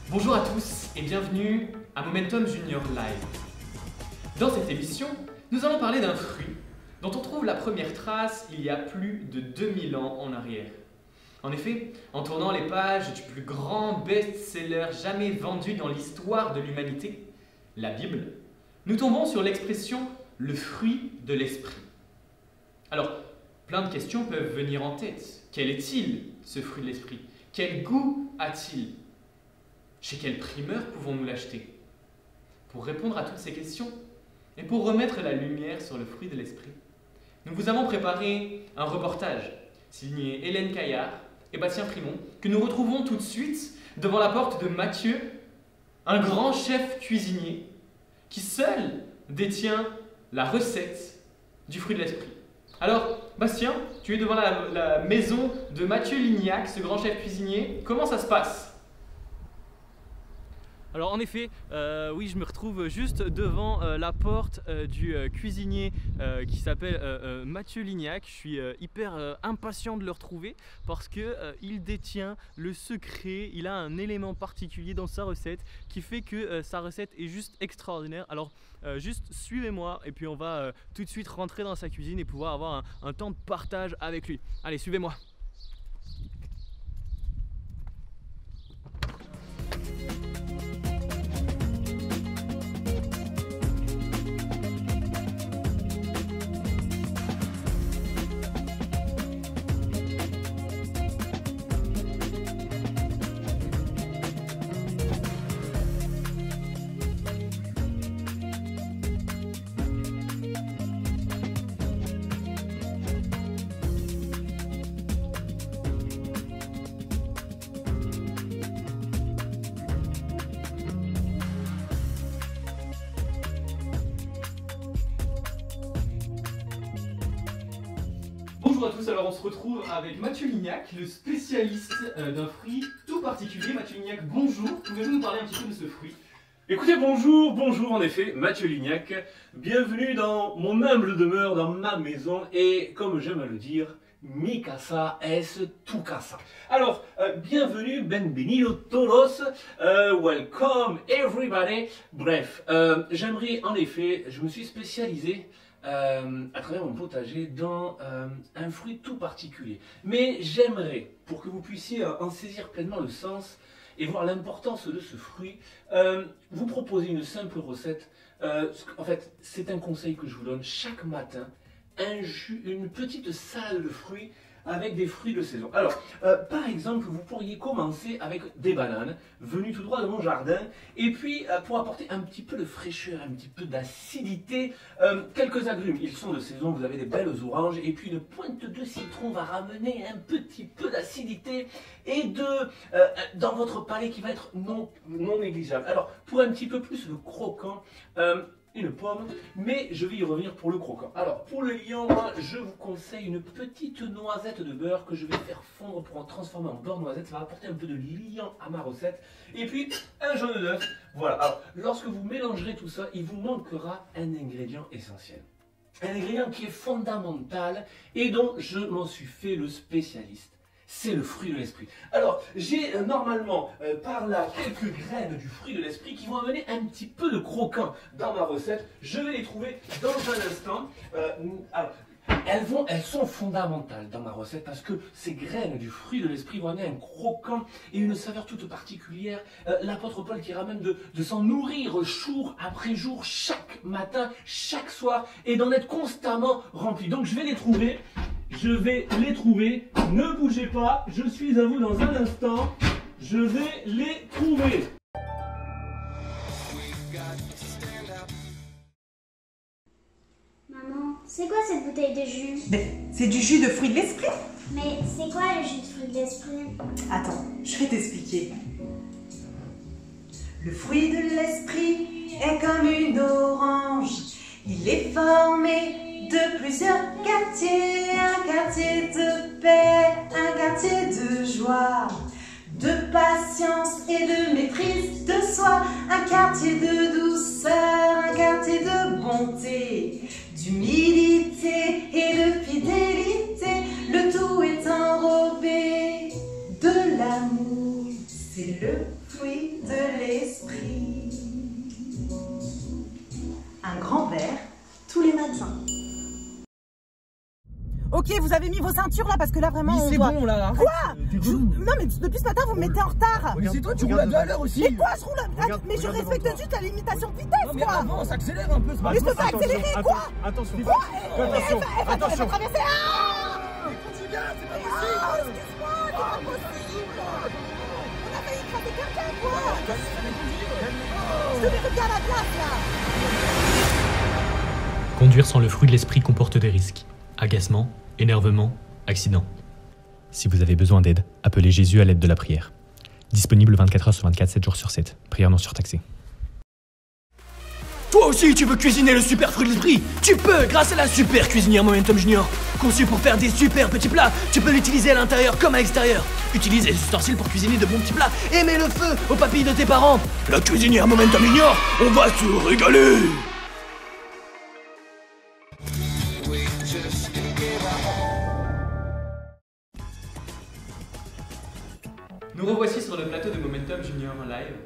Bonjour à tous et bienvenue à Momentum Junior Live. Dans cette émission, nous allons parler d'un fruit dont on trouve la première trace il y a plus de 2000 ans en arrière. En effet, en tournant les pages du plus grand best-seller jamais vendu dans l'histoire de l'humanité, la Bible, nous tombons sur l'expression « le fruit de l'esprit ». Alors, plein de questions peuvent venir en tête. Quel est-il, ce fruit de l'esprit? Quel goût a-t-il? Chez quel primeur pouvons-nous l'acheter? Pour répondre à toutes ces questions et pour remettre la lumière sur le fruit de l'esprit, nous vous avons préparé un reportage signé Hélène Caillard et Bastien Primon que nous retrouvons tout de suite devant la porte de Mathieu, un grand chef cuisinier qui seul détient la recette du fruit de l'esprit. Alors, Bastien, tu es devant la maison de Mathieu Lignac, ce grand chef cuisinier. Comment ça se passe ? Alors en effet, oui, je me retrouve juste devant la porte du cuisinier qui s'appelle Mathieu Lignac. Je suis hyper impatient de le retrouver parce qu'il détient le secret, il a un élément particulier dans sa recette qui fait que sa recette est juste extraordinaire. Alors juste suivez-moi et puis on va tout de suite rentrer dans sa cuisine et pouvoir avoir un temps de partage avec lui. Allez, suivez-moi. Bonjour à tous, alors on se retrouve avec Mathieu Lignac, le spécialiste d'un fruit tout particulier. Mathieu Lignac, bonjour, pouvez-vous nous parler un petit peu de ce fruit? Écoutez, bonjour en effet, Mathieu Lignac. Bienvenue dans mon humble demeure, dans ma maison et comme j'aime à le dire, mi casa es tu casa. Alors, bienvenue, benvenido todos, welcome everybody. Bref, j'aimerais en effet, je me suis spécialisé à travers mon potager dans un fruit tout particulier. Mais j'aimerais, pour que vous puissiez en saisir pleinement le sens et voir l'importance de ce fruit, vous proposer une simple recette. En fait, c'est un conseil que je vous donne chaque matin, un jus, une petite salade de fruits avec des fruits de saison. Alors, par exemple, vous pourriez commencer avec des bananes venues tout droit de mon jardin et puis pour apporter un petit peu de fraîcheur, un petit peu d'acidité, quelques agrumes. Ils sont de saison, vous avez des belles oranges et puis une pointe de citron va ramener un petit peu d'acidité et dans votre palais qui va être non négligeable. Alors, pour un petit peu plus de croquant, une pomme, mais je vais y revenir pour le croquant. Alors, pour le liant, moi, je vous conseille une petite noisette de beurre que je vais faire fondre pour en transformer en beurre noisette. Ça va apporter un peu de liant à ma recette. Et puis, un jaune d'œuf. Voilà. Alors, lorsque vous mélangerez tout ça, il vous manquera un ingrédient essentiel. Un ingrédient qui est fondamental et dont je m'en suis fait le spécialiste. C'est le fruit de l'esprit. Alors, j'ai normalement par là quelques graines du fruit de l'esprit qui vont amener un petit peu de croquant dans ma recette. Je vais les trouver dans un instant. Alors, elles sont fondamentales dans ma recette parce que ces graines du fruit de l'esprit vont amener un croquant et une saveur toute particulière. L'apôtre Paul qui ramène de s'en nourrir jour après jour, chaque matin, chaque soir et d'en être constamment rempli. Donc, je vais les trouver. Je vais les trouver, ne bougez pas, je suis à vous dans un instant, je vais les trouver. Maman, c'est quoi cette bouteille de jus? C'est du jus de fruit de l'esprit. Mais c'est quoi le jus de fruit de l'esprit? Attends, je vais t'expliquer. Le fruit de l'esprit est comme une orange. Il est formé de plusieurs quartiers, un quartier de paix, un quartier de joie, de patience et de maîtrise de soi, un quartier de douceur, un quartier de bonté, d'humilité et de fidélité, le tout est enrobé de l'amour, c'est le fruit de l'esprit. Un grand verre tous les matins. Ok, vous avez mis vos ceintures là parce que là vraiment on c'est doit... bon là. Quoi Non mais depuis ce matin vous me mettez en retard. Mais c'est toi, tu roules à 2 à l'heure aussi. Mais quoi, je roule à... Mais je respecte juste la limitation de vitesse Non mais quoi. avance, accélère un peu. Mais je peux pas accélérer quoi. Attention. Quoi Attention. Elle va traverser. C'est pas possible. Excuse-moi, c'est pas possible. On a failli écraser quelqu'un quoi. Je te mets bien à la place là. Conduire sans le fruit de l'esprit comporte des risques. Agacement, énervement, accident. Si vous avez besoin d'aide, appelez Jésus à l'aide de la prière. Disponible 24h sur 24, 7 jours sur 7. Prière non surtaxée. Toi aussi, tu veux cuisiner le super fruit de l'esprit? Tu peux, grâce à la super cuisinière Momentum Junior. Conçue pour faire des super petits plats, tu peux l'utiliser à l'intérieur comme à l'extérieur. Utilise les ustensiles pour cuisiner de bons petits plats et mets le feu aux papilles de tes parents. La cuisinière Momentum Junior, on va se régaler. Nous revoici sur le plateau de Momentum Junior Live.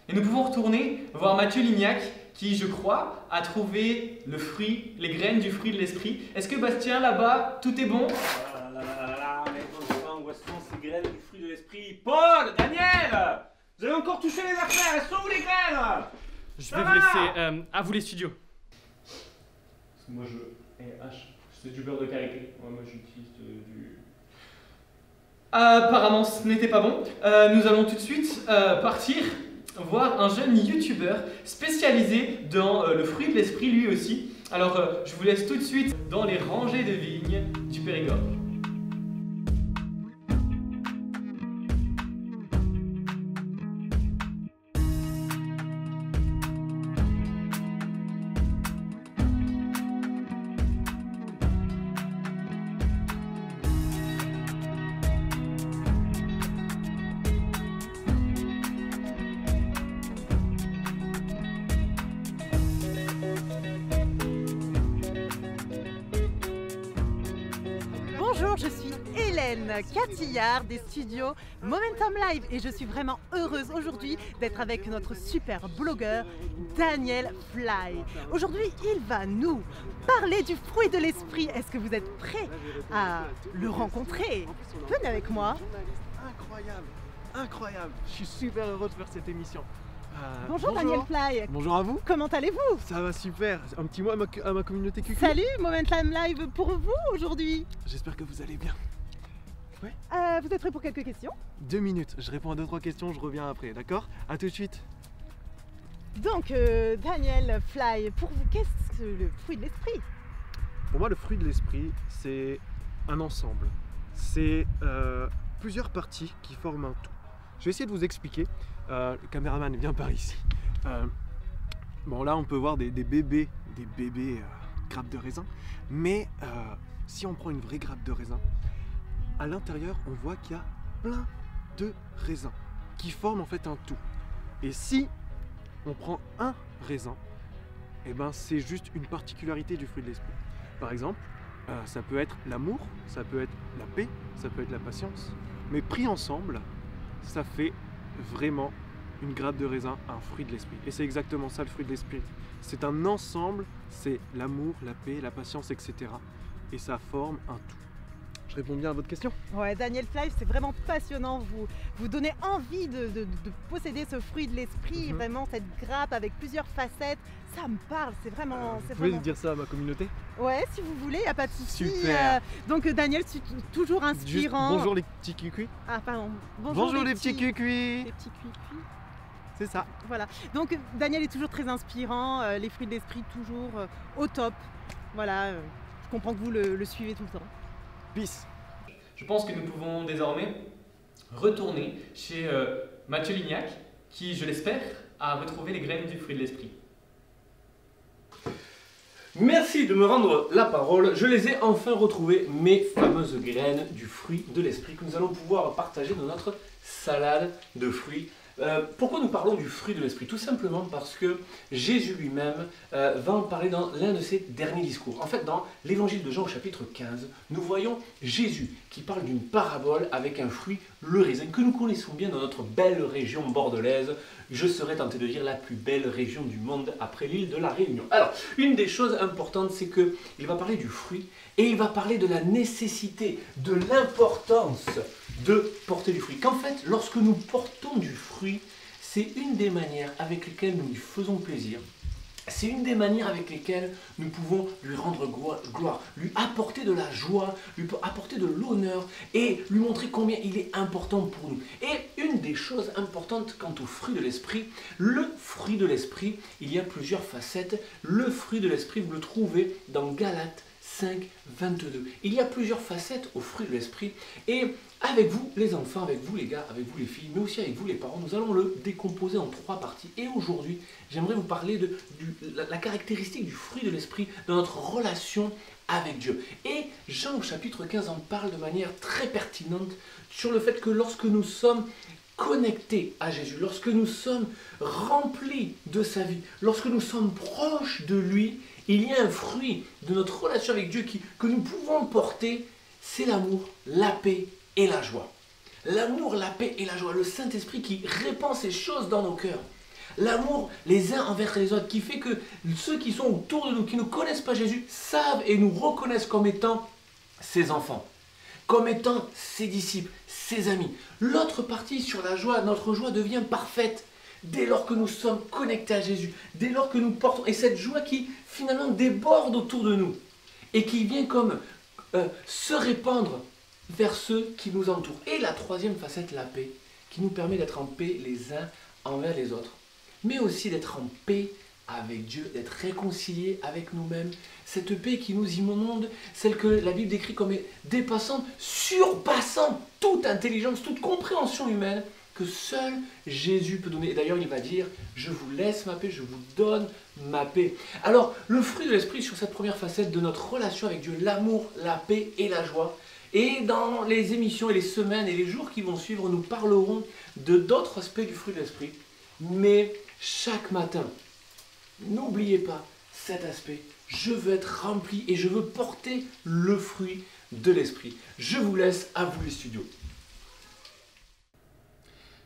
Et nous pouvons retourner voir Mathieu Lignac, qui, je crois, a trouvé le fruit, les graines du fruit de l'esprit. Est-ce que Bastien, là-bas, tout est bon? Mais enfin, où sont ces graines du fruit de l'esprit? Paul, Daniel, vous avez encore touché les affaires, elles sont où les graines? Je vais vous laisser à vous les studios. Parce que moi, c'est du beurre de karité. Moi, j'utilise du... Apparemment, ce n'était pas bon. Nous allons tout de suite partir voir un jeune youtubeur spécialisé dans le fruit de l'esprit lui aussi. Alors, je vous laisse tout de suite dans les rangées de vignes du Périgord. Bonjour, je suis Hélène Catillard des studios Momentum Live et je suis vraiment heureuse aujourd'hui d'être avec notre super blogueur Daniel Fly. Aujourd'hui, il va nous parler du fruit de l'esprit. Est-ce que vous êtes prêts à le rencontrer? Venez avec moi. Incroyable, je suis super heureux de faire cette émission. Bonjour Daniel Fly. Bonjour à vous. Comment allez-vous? Ça va super. Un petit mot à ma communauté QQ. Salut, Momentum Live pour vous aujourd'hui. J'espère que vous allez bien. Ouais. Vous êtes prêts pour quelques questions? 2 minutes, je réponds à 2-3 questions, je reviens après, d'accord? À tout de suite. Donc Daniel Fly, pour vous, qu'est-ce que le fruit de l'esprit? Pour moi, le fruit de l'esprit, c'est un ensemble. C'est plusieurs parties qui forment un tout. Je vais essayer de vous expliquer. Le caméraman vient par ici. Bon, là on peut voir des bébés grappes de raisin, mais si on prend une vraie grappe de raisin, à l'intérieur on voit qu'il y a plein de raisins qui forment en fait un tout. Et si on prend un raisin, et ben c'est juste une particularité du fruit de l'esprit. Par exemple, ça peut être l'amour, ça peut être la paix, ça peut être la patience, mais pris ensemble, ça fait vraiment une grappe de raisin, un fruit de l'esprit. Et c'est exactement ça le fruit de l'esprit. C'est un ensemble, c'est l'amour, la paix, la patience, etc. Et ça forme un tout. Je réponds bien à votre question? Ouais, Daniel Fly, c'est vraiment passionnant. Vous donnez envie de posséder ce fruit de l'esprit, vraiment cette grappe avec plusieurs facettes. Ça me parle, c'est vraiment... Vous pouvez dire ça à ma communauté? Ouais, si vous voulez, il n'y a pas de souci. Super. Donc Daniel, c'est toujours inspirant. Juste, bonjour les petits cucuis. Ah pardon. Bonjour les petits cucuis. Les petits cucuis. C'est ça. Voilà. Donc Daniel est toujours très inspirant, les fruits de l'esprit toujours au top. Voilà, je comprends que vous le suivez tout le temps. Peace. Je pense que nous pouvons désormais retourner chez Mathieu Lignac, qui, je l'espère, a retrouvé les graines du fruit de l'esprit. Merci de me rendre la parole. Je les ai enfin retrouvées, mes fameuses graines du fruit de l'esprit que nous allons pouvoir partager dans notre salade de fruits Pourquoi nous parlons du fruit de l'esprit? Tout simplement parce que Jésus lui-même va en parler dans l'un de ses derniers discours. En fait, dans l'évangile de Jean au chapitre 15, nous voyons Jésus qui parle d'une parabole avec un fruit, le raisin, que nous connaissons bien dans notre belle région bordelaise. Je serais tenté de dire la plus belle région du monde après l'île de la Réunion. Alors, une des choses importantes, c'est qu'il va parler du fruit et il va parler de la nécessité, de l'importance de porter du fruit. Qu'en fait, lorsque nous portons du fruit, c'est une des manières avec lesquelles nous lui faisons plaisir. C'est une des manières avec lesquelles nous pouvons lui rendre gloire, lui apporter de la joie, lui apporter de l'honneur et lui montrer combien il est important pour nous. Et une des choses importantes quant au fruit de l'esprit, le fruit de l'esprit, il y a plusieurs facettes. Le fruit de l'esprit, vous le trouvez dans Galates 5, 22. Il y a plusieurs facettes au fruit de l'esprit et avec vous les enfants, avec vous les gars, avec vous les filles, mais aussi avec vous les parents, nous allons le décomposer en 3 parties. Et aujourd'hui, j'aimerais vous parler de la caractéristique du fruit de l'esprit dans notre relation avec Dieu. Et Jean au chapitre 15 en parle de manière très pertinente sur le fait que lorsque nous sommes connectés à Jésus, lorsque nous sommes remplis de sa vie, lorsque nous sommes proches de lui, il y a un fruit de notre relation avec Dieu que nous pouvons porter, c'est l'amour, la paix et la joie. L'amour, la paix et la joie, le Saint-Esprit qui répand ces choses dans nos cœurs. L'amour les uns envers les autres qui fait que ceux qui sont autour de nous, qui ne connaissent pas Jésus, savent et nous reconnaissent comme étant ses enfants, comme étant ses disciples, ses amis. L'autre partie sur la joie, notre joie devient parfaite dès lors que nous sommes connectés à Jésus, dès lors que nous portons, et cette joie qui finalement déborde autour de nous et qui vient comme se répandre vers ceux qui nous entourent. Et la troisième facette, la paix, qui nous permet d'être en paix les uns envers les autres, mais aussi d'être en paix avec Dieu, d'être réconciliés avec nous-mêmes. Cette paix qui nous inonde, celle que la Bible décrit comme dépassant, surpassant toute intelligence, toute compréhension humaine, que seul Jésus peut donner. Et d'ailleurs, il va dire, je vous laisse ma paix, je vous donne ma paix. Alors, le fruit de l'esprit sur cette première facette de notre relation avec Dieu, l'amour, la paix et la joie. Et dans les émissions et les semaines et les jours qui vont suivre, nous parlerons de d'autres aspects du fruit de l'esprit. Mais chaque matin, n'oubliez pas cet aspect. Je veux être rempli et je veux porter le fruit de l'esprit. Je vous laisse à vous les studios.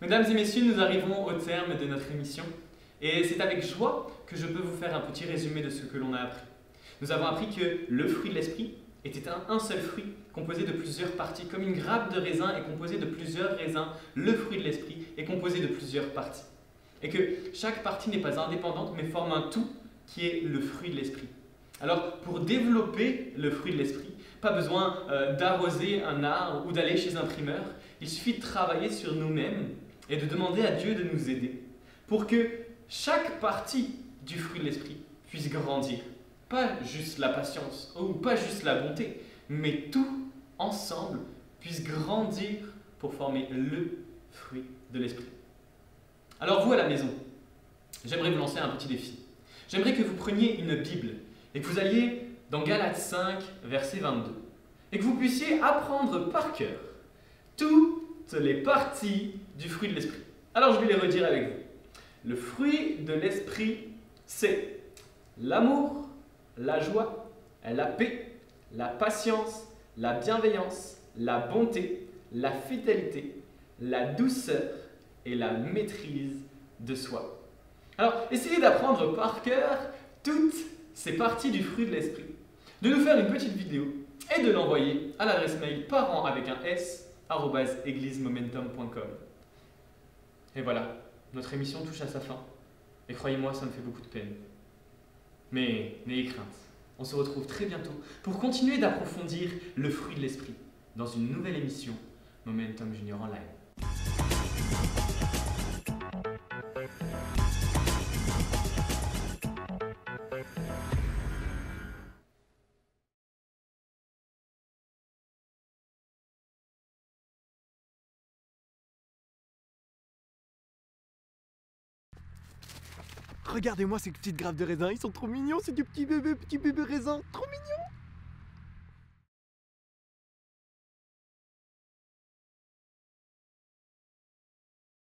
Mesdames et messieurs, nous arrivons au terme de notre émission et c'est avec joie que je peux vous faire un petit résumé de ce que l'on a appris. Nous avons appris que le fruit de l'esprit était un seul fruit composé de plusieurs parties. Comme une grappe de raisin est composée de plusieurs raisins, le fruit de l'esprit est composé de plusieurs parties. Et que chaque partie n'est pas indépendante mais forme un tout qui est le fruit de l'esprit. Alors pour développer le fruit de l'esprit, pas besoin d'arroser un arbre ou d'aller chez un primeur, il suffit de travailler sur nous-mêmes et de demander à Dieu de nous aider pour que chaque partie du fruit de l'esprit puisse grandir. Pas juste la patience ou pas juste la bonté, mais tout ensemble puisse grandir pour former le fruit de l'esprit. Alors vous à la maison, j'aimerais vous lancer un petit défi. J'aimerais que vous preniez une Bible et que vous alliez dans Galates 5, verset 22 et que vous puissiez apprendre par cœur toutes les parties du fruit de l'esprit. Alors je vais les redire avec vous. Le fruit de l'esprit, c'est l'amour, la joie, la paix, la patience, la bienveillance, la bonté, la fidélité, la douceur et la maîtrise de soi. Alors, essayez d'apprendre par cœur toutes ces parties du fruit de l'esprit, de nous faire une petite vidéo et de l'envoyer à l'adresse mail parents avec un s @églisemomentum.com. Et voilà, notre émission touche à sa fin. Et croyez-moi, ça me fait beaucoup de peine. Mais n'ayez crainte, on se retrouve très bientôt pour continuer d'approfondir le fruit de l'esprit dans une nouvelle émission Momentum Junior en live. Regardez-moi ces petites grappes de raisin, ils sont trop mignons, c'est du petit bébé raisin, trop mignon.